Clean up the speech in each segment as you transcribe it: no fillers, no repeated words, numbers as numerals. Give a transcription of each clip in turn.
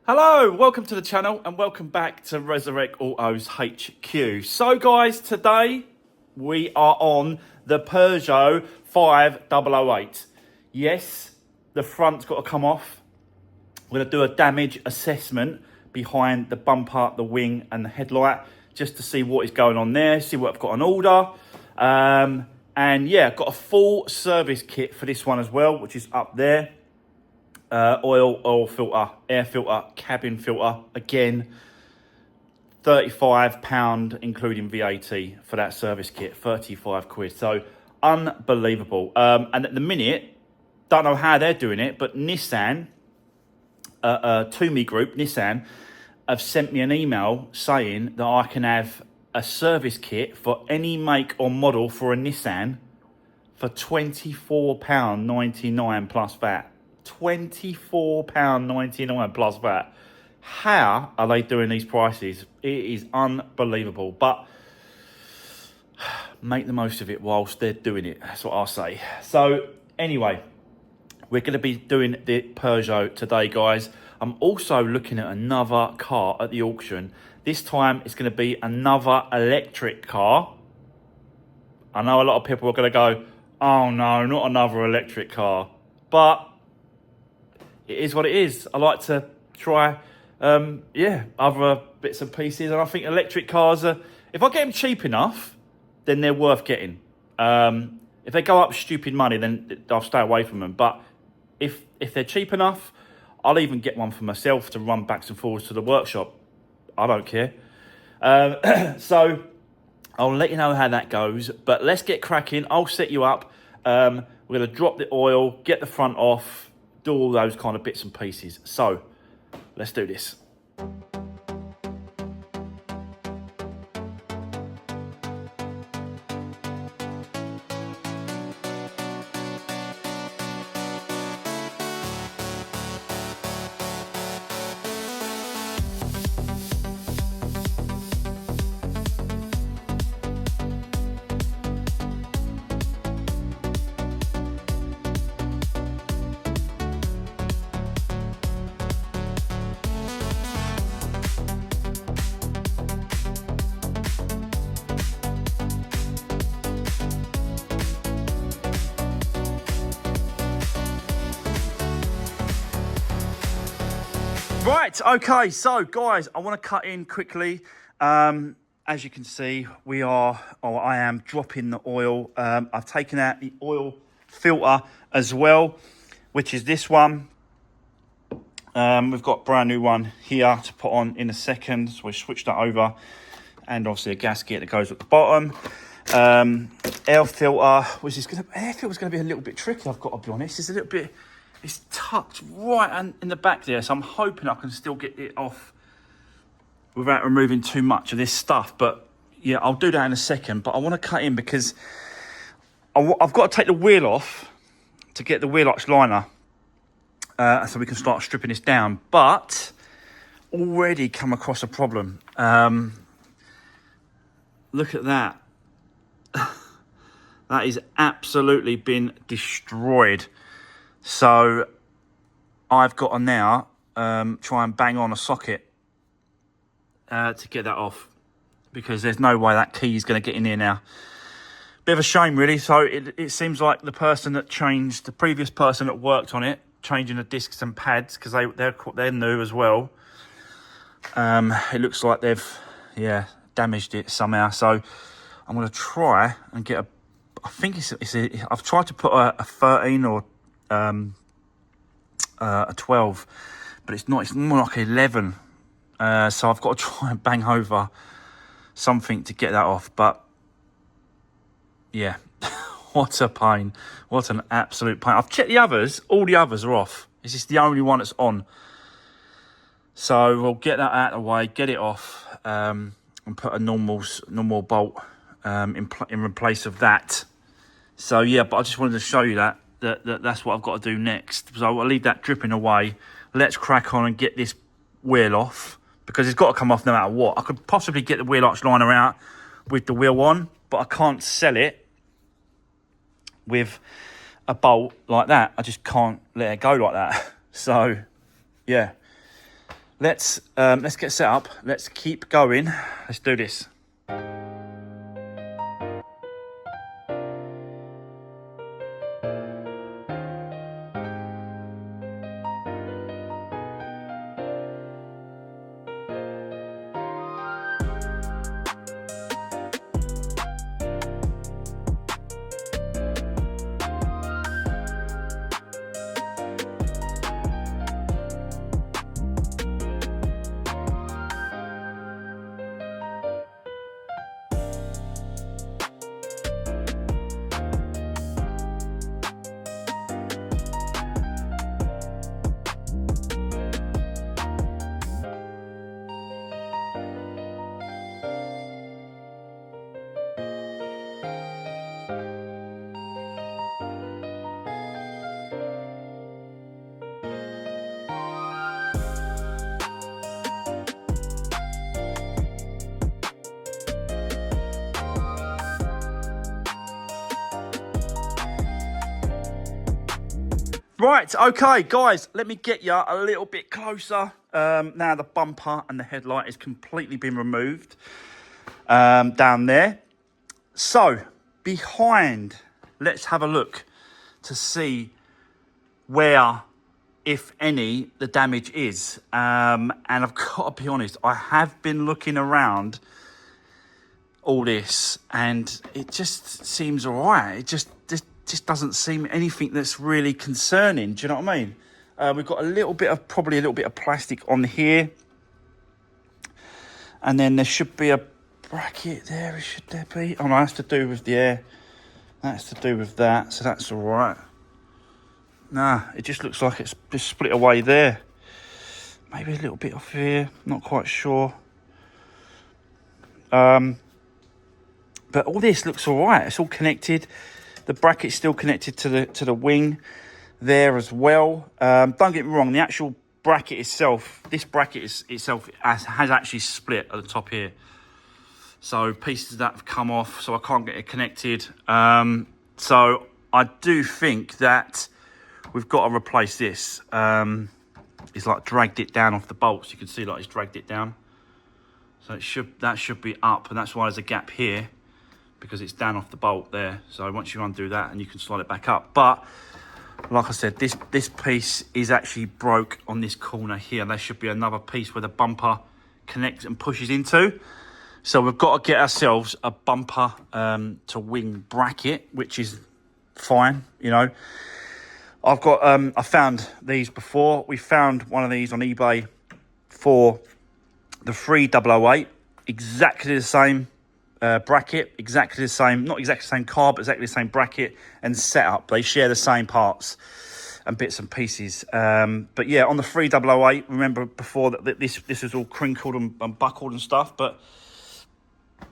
Hello, welcome to the channel and welcome back to Resurwreck Autos HQ. So guys, today we are on the Peugeot 5008. Yes, the front's got to come off. We're going to do a damage assessment behind the bumper, the wing and the headlight just to see what is going on there, see what I've got on order. And yeah, got a full service kit for this one as well, which is up there. Oil filter, air filter, cabin filter. Again, £35 including VAT for that service kit, 35 quid. So unbelievable. And at the minute, don't know how they're doing it, but Nissan, To Group, Nissan, have sent me an email saying that I can have a service kit for any make or model for a Nissan for £24.99 plus VAT. £24.99 plus VAT. How are they doing these prices? It is unbelievable. But make the most of it whilst they're doing it. That's what I'll say. So anyway, we're going to be doing the Peugeot today, guys. I'm also looking at another car at the auction. This time it's going to be another electric car. I know a lot of people are going to go, oh no, not another electric car. But it is what it is. I like to try, other bits and pieces. And I think electric cars are, if I get them cheap enough, then they're worth getting. If they go up stupid money, then I'll stay away from them. But if they're cheap enough, I'll even get one for myself to run backwards and forwards to the workshop. I don't care. So I'll let you know how that goes. But let's get cracking. I'll set you up. We're going to drop the oil, get the front off, do all those kind of bits and pieces. So let's do this. Right, okay, so guys, I want to cut in quickly. As you can see, I am dropping the oil. I've taken out the oil filter as well, which is this one. We've got a brand new one here to put on in a second. So we switched that over. And obviously a gasket that goes at the bottom. Air filter, which is going to, air filter's going to be a little bit tricky, I've got to be honest. It's a little bit, it's tucked right in the back there, so I'm hoping I can still get it off without removing too much of this stuff. But yeah, I'll do that in a second. But I want to cut in because I've got to take the wheel off to get the wheel arch liner so we can start stripping this down. But already come across a problem. Look at that. That is absolutely been destroyed. So I've got to now try and bang on a socket to get that off, because there's no way that key is going to get in here now. Bit of a shame, really. So it seems like the previous person that worked on it, changing the discs and pads, because they're new as well. It looks like they've damaged it somehow. So I'm going to try and get I've tried to put a 13 or a 12, but it's not. It's more like 11. So I've got to try and bang over something to get that off. But yeah, what a pain! What an absolute pain! I've checked the others. All the others are off. It's just the only one that's on. So we'll get that out of the way, get it off, and put a normal bolt in place of that. So yeah, but I just wanted to show you that's what I've got to do next. So I'll leave that dripping away. Let's crack on and get this wheel off, because it's got to come off no matter what. I could possibly get the wheel arch liner out with the wheel on, but I can't sell it with a bolt like that. I just can't let it go like that. So yeah, let's get set up. Let's keep going. Let's do this. Right, okay, guys, let me get you a little bit closer. Now the bumper and the headlight has completely been removed down there. So, behind, let's have a look to see where, if any, the damage is. And I've got to be honest, I have been looking around all this and it just seems all right. It just doesn't seem anything that's really concerning. Do you know what I mean? We've got probably a little bit of plastic on here. And then there should be a bracket there, should there be? Oh no, that's to do with the air. That's to do with that, so that's all right. Nah, it just looks like it's just split away there. Maybe a little bit off here, not quite sure. But all this looks all right. It's all connected. The bracket's still connected to the wing there as well. Don't get me wrong, the actual bracket itself, this bracket itself has actually split at the top here. So pieces of that have come off, so I can't get it connected. So I do think that we've got to replace this. It's like dragged it down off the bolts. You can see like it's dragged it down. So that should be up, and that's why there's a gap here, because it's down off the bolt there. So once you undo that, and you can slide it back up. But like I said, this piece is actually broke on this corner here. There should be another piece where the bumper connects and pushes into. So we've got to get ourselves a bumper to wing bracket, which is fine, you know. I've got I found these before. We found one of these on eBay for the 3008, exactly the same bracket, exactly the same, not exactly the same car, but exactly the same bracket and setup. They share the same parts and bits and pieces. But yeah, on the 3008, remember before that this was all crinkled and buckled and stuff, but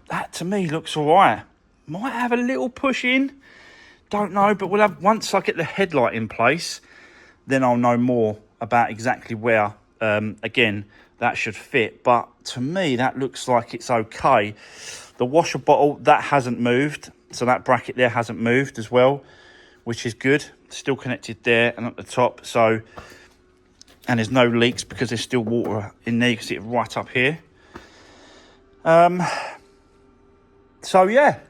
that to me looks all right. Might have a little push in, don't know, but we'll have, once I get the headlight in place, then I'll know more about exactly where, again, that should fit. But to me, that looks like it's okay. The washer bottle, that hasn't moved. So that bracket there hasn't moved as well, which is good. Still connected there and at the top. So, and there's no leaks because there's still water in there. You can see it right up here. So yeah,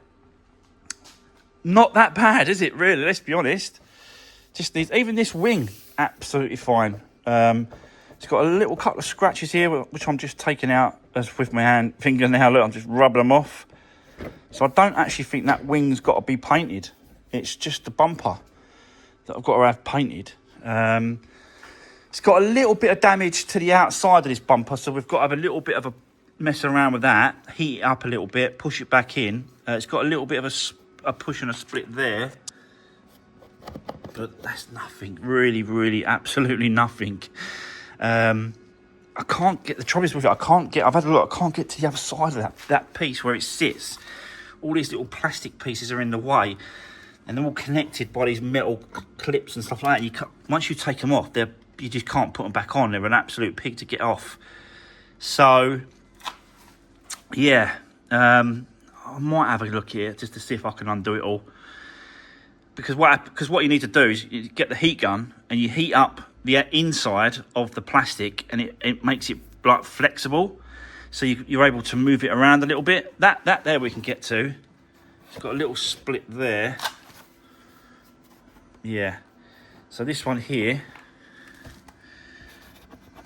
not that bad, is it really? Let's be honest. Just these, even this wing, absolutely fine. It's got a little couple of scratches here, which I'm just taking out as with my fingernail. Look, I'm just rubbing them off. So I don't actually think that wing's got to be painted. It's just the bumper that I've got to have painted. It's got a little bit of damage to the outside of this bumper, so we've got to have a little bit of a mess around with that, heat it up a little bit, push it back in. It's got a little bit of a push and a split there, but that's nothing, really, absolutely nothing. I can't get, the trouble is with it, I've had a look, I can't get to the other side of that piece where it sits. All these little plastic pieces are in the way, and they're all connected by these metal clips and stuff like that. Once you take them off, you just can't put them back on. They're an absolute pig to get off. So, yeah, I might have a look here just to see if I can undo it all. Because what you need to do is you get the heat gun and you heat up the inside of the plastic, and it makes it like flexible, so you're able to move it around a little bit. That there we can get to. It's got a little split there. Yeah. So this one here,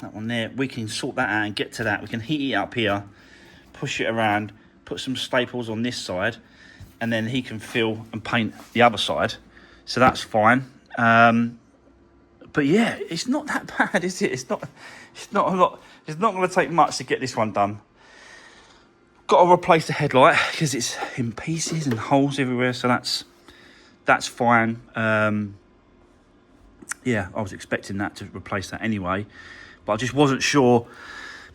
that one there, we can sort that out and get to that. We can heat it up here, push it around, put some staples on this side, and then he can fill and paint the other side. So that's fine. But yeah, it's not that bad, is it? It's not a lot. It's not going to take much to get this one done. Got to replace the headlight because it's in pieces and holes everywhere. So that's fine. Yeah, I was expecting that to replace that anyway, but I just wasn't sure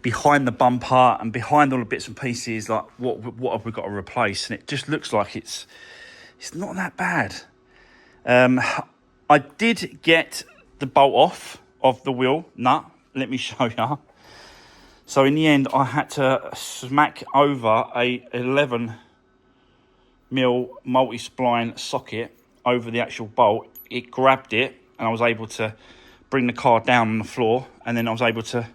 behind the bumper and behind all the bits and pieces, like what have we got to replace? And it just looks like it's not that bad. I did get the bolt off of the wheel nut. Let me show you. So in the end, I had to smack over a 11mm multi-spline socket over the actual bolt. It grabbed it, and I was able to bring the car down on the floor, and then I was able to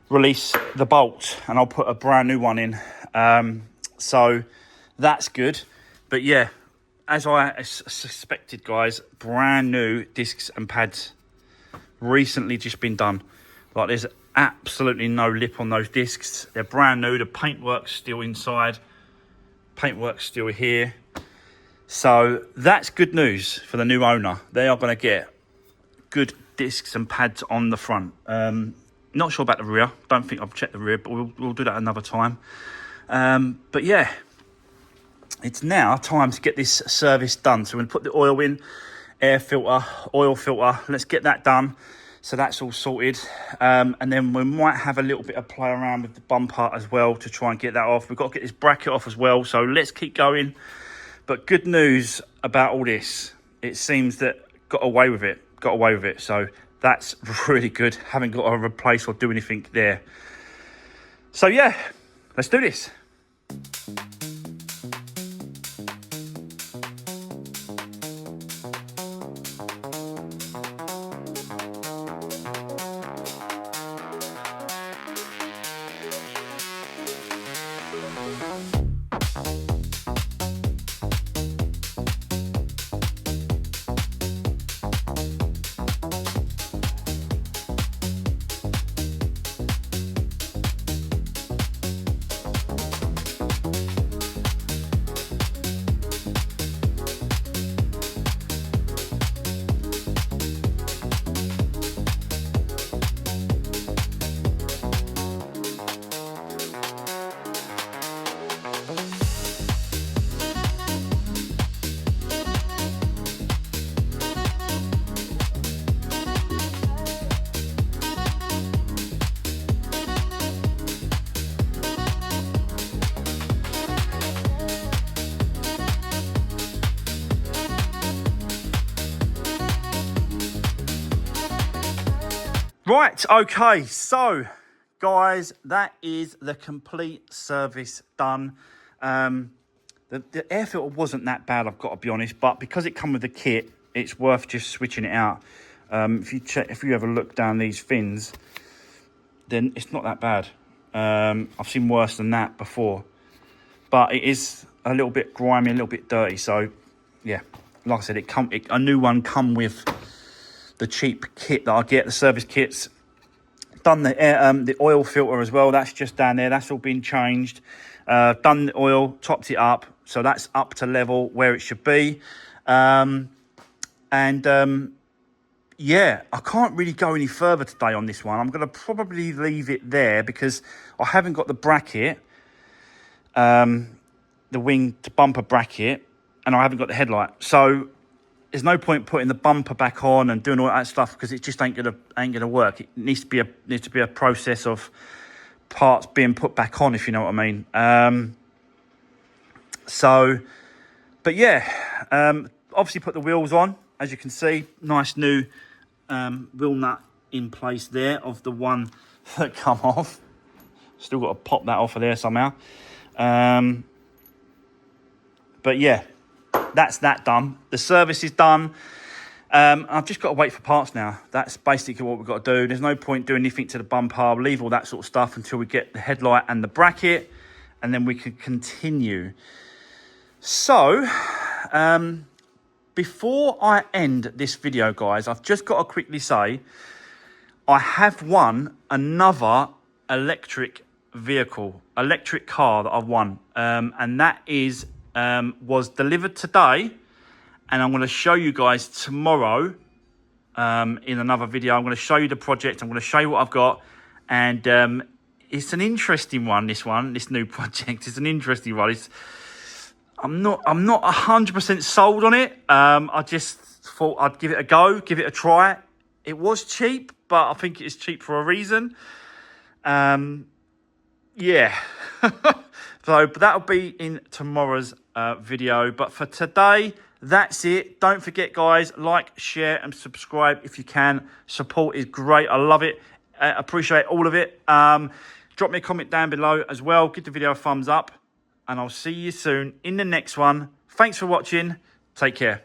release the bolt, and I'll put a brand new one in. So that's good. But yeah, as I suspected, guys, brand new discs and pads recently just been done. Like, there's absolutely no lip on those discs. They're brand new. The paintwork's still inside. Paintwork's still here. So that's good news for the new owner. They are going to get good discs and pads on the front. Not sure about the rear. Don't think I've checked the rear, but we'll do that another time. But yeah, it's now time to get this service done. So we're going to put the oil in, air filter, oil filter. Let's get that done. So that's all sorted. And then we might have a little bit of play around with the bumper as well to try and get that off. We've got to get this bracket off as well. So let's keep going. But good news about all this. It seems that got away with it. So that's really good. Haven't got to replace or do anything there. So yeah, let's do this. Right, okay, so guys, that is the complete service done. The air filter wasn't that bad, I've got to be honest, but because it come with the kit, it's worth just switching it out. If you ever look down these fins, then it's not that bad. I've seen worse than that before, but it is a little bit grimy, a little bit dirty. So yeah, like I said, a new one come with the cheap kit that I get, the service kits. Done the oil filter as well. That's just down there. That's all been changed. Done the oil, topped it up, so that's up to level where it should be. Yeah, I can't really go any further today on this one. I'm going to probably leave it there because I haven't got the bracket, the wing to bumper bracket, and I haven't got the headlight. So there's no point putting the bumper back on and doing all that stuff because it just ain't gonna work. It needs to be a process of parts being put back on, if you know what I mean. But yeah, obviously put the wheels on, as you can see. Nice new wheel nut in place there of the one that come off. Still got to pop that off of there somehow. But yeah, that's that done. The service is done. I've just got to wait for parts now. That's basically what we've got to do. There's no point doing anything to the bumper. I'll leave all that sort of stuff until we get the headlight and the bracket, and then we can continue. So, before I end this video, guys, I've just got to quickly say, I have won another electric car that I've won. And that was delivered today. And I'm going to show you guys tomorrow in another video. I'm going to show you the project. I'm going to show you what I've got. And it's an interesting one, this new project. It's an interesting one. I'm not 100% sold on it. I just thought I'd give it a go, give it a try. It was cheap, but I think it's cheap for a reason. Yeah. So, but that'll be in tomorrow's video. But for today, that's it. Don't forget, guys, like, share, and subscribe if you can. Support is great. I love it. Appreciate all of it. Drop me a comment down below as well. Give the video a thumbs up. And I'll see you soon in the next one. Thanks for watching. Take care.